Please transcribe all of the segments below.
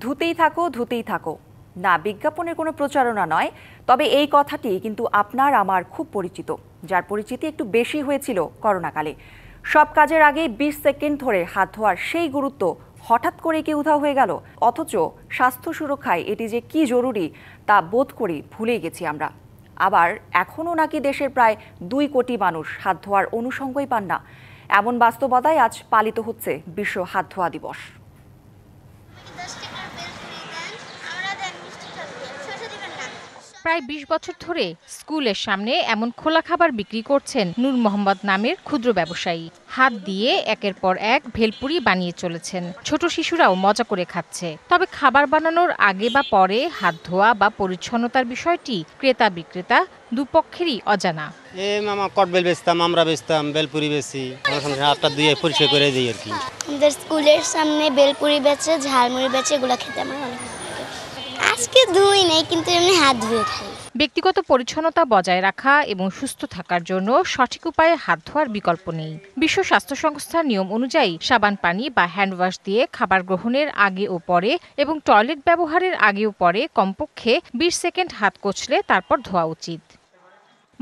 ধুতেই থাকো ধুতেই থাকো না বিজ্ঞাপনের কোনো প্রচারণা নয়, তবে এই কথাটি কিন্তু আপনার আমার খুব পরিচিত, যার পরিচিতি একটু বেশি হয়েছিল করোনাকালে। সব কাজের আগে 20 সেকেন্ড ধরে হাত ধোয়ার সেই গুরুত্ব হঠাৎ করে কি উধাও হয়ে গেল? অথচ স্বাস্থ্য সুরক্ষায় এটি যে কি জরুরি তা বোধ করি ভুলে গেছি আমরা। আবার এখনও নাকি দেশের প্রায় 2 কোটি মানুষ হাত ধোয়ার অনুষঙ্গই পান না। এমন বাস্তবতায় আজ পালিত হচ্ছে বিশ্ব হাত ধোয়া দিবস। প্রায় 20 বছর ধরে স্কুলের সামনে এমন খোলা খাবার বিক্রি করছেন নূর মোহাম্মদ নামের ক্ষুদ্র ব্যবসায়ী। হাত দিয়ে একের পর এক ভেলপুরি বানিয়ে চলেছেন। ছোট শিশুরাও মজা করে খাচ্ছে। তবে খাবার বানানোর আগে বা পরে হাত ধোয়া বা পরিচ্ছন্নতার বিষয়টি ক্রেতা বিক্রেতা দুপক্ষেরই অজানা। মামা কটবেল বেচতাম, আমরা বেচতাম, বেলপুরি বেচি। হাতটা ধুয়ে পরিষ্কার করে দিই আর কি। আমাদের স্কুলের সামনে বেলপুরি বেচে, ঝালমুড়ি বেচে, এগুলো খেতে আমার অনেক ভালো লাগে। আজকে ধুই নাই, কিন্তু এমনি হাত ধুয়ে খাই। ব্যক্তিগত পরিচ্ছন্নতা বজায় রাখা এবং সুস্থ থাকার জন্য সঠিক উপায়ে হাত ধোয়ার বিকল্প নেই। বিশ্ব স্বাস্থ্য সংস্থার নিয়ম অনুযায়ী সাবান পানি বা হ্যান্ড ওয়াশ দিয়ে খাবার গ্রহণের আগে ও পরে এবং টয়লেট ব্যবহারের আগে ও পরে কমপক্ষে 20 সেকেন্ড হাত কচলে তারপর ধোয়া উচিত।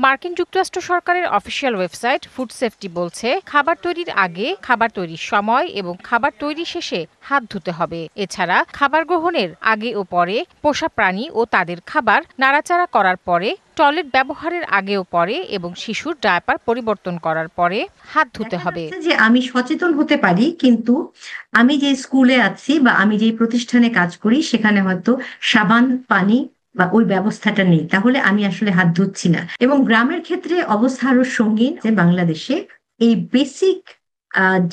মার্কিন যুক্তরাষ্ট্র সরকারের অফিসিয়াল ওয়েবসাইট ফুড সেফটি বলছে, খাবার তৈরির আগে, খাবার তৈরির সময় এবং খাবার তৈরি শেষে হাত ধুতে হবে। এছাড়া খাবার গ্রহণের আগে ও পরে, পোষা প্রাণী ও তাদের খাবার নাড়াচাড়া করার পরে, টয়লেট ব্যবহারের আগে ও পরে এবং শিশুর ডায়াপার পরিবর্তন করার পরে হাত ধুতে হবে। যে আমি সচেতন হতে পারি, কিন্তু আমি যে স্কুলে আছি বা আমি যে প্রতিষ্ঠানে কাজ করি সেখানে হয়তো সাবান পানি বা ওই ব্যবস্থাটা নেই, তাহলে আমি আসলে হাত ধুচ্ছি না। এবং গ্রামের ক্ষেত্রে অবস্থা আরো সঙ্গীন। যে বাংলাদেশে এই বেসিক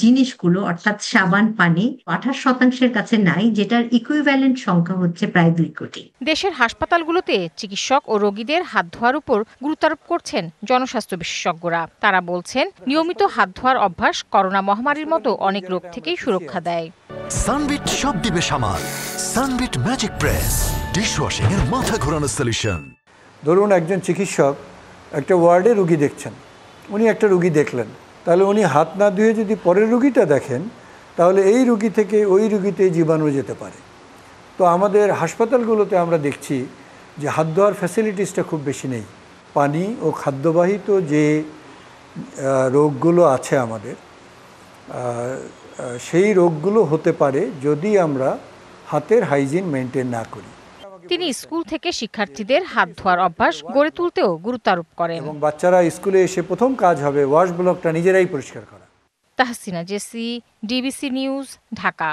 জিনিসগুলো অর্থাৎ সাবান পানি 28% কাছে নাই, যেটার ইকুইভ্যালেন্ট সংখ্যা হচ্ছে প্রায় 2 কোটি। দেশের হাসপাতালগুলোতে চিকিৎসক ও রোগীদের হাত ধোয়ার উপর গুরুত্ব আরোপ করছেন জনস্বাস্থ্য বিশেষজ্ঞরা। তারা বলছেন, নিয়মিত হাত ধোয়ার অভ্যাস করোনা মহামারীর মতো অনেক রোগ থেকেই সুরক্ষা দেয়। সানবিট সব দিবে সামাল। সানবিট ম্যাজিক প্রেস ডিশওয়াশিং এর মাথা ঘোরানো সলিউশন। ধরুন একজন চিকিৎসক একটা ওয়ার্ডে রুগী দেখছেন, উনি একটা রুগী দেখলেন, তাহলে উনি হাত না ধুয়ে যদি পরের রুগীটা দেখেন, তাহলে এই রুগী থেকে ওই রুগীতে জীবাণু যেতে পারে। তো আমাদের হাসপাতালগুলোতে আমরা দেখছি যে হাত ধোয়ার ফ্যাসিলিটিসটা খুব বেশি নেই। পানি ও খাদ্যবাহিত যে রোগগুলো আছে আমাদের, সেই রোগগুলো হতে পারে যদি আমরা হাতের হাইজিন মেনটেন না করি। তিনি স্কুল থেকে শিক্ষার্থীদের হাত ধোয়ার অভ্যাস গড়ে তুলতেও গুরুত্ব আরোপ করেন। এবং বাচ্চারা স্কুলে এসে প্রথম কাজ হবে ওয়াশ ব্লকটা নিজেরাই পরিষ্কার করা। তাহসিনা জেসি, ডিবিসি নিউজ, ঢাকা।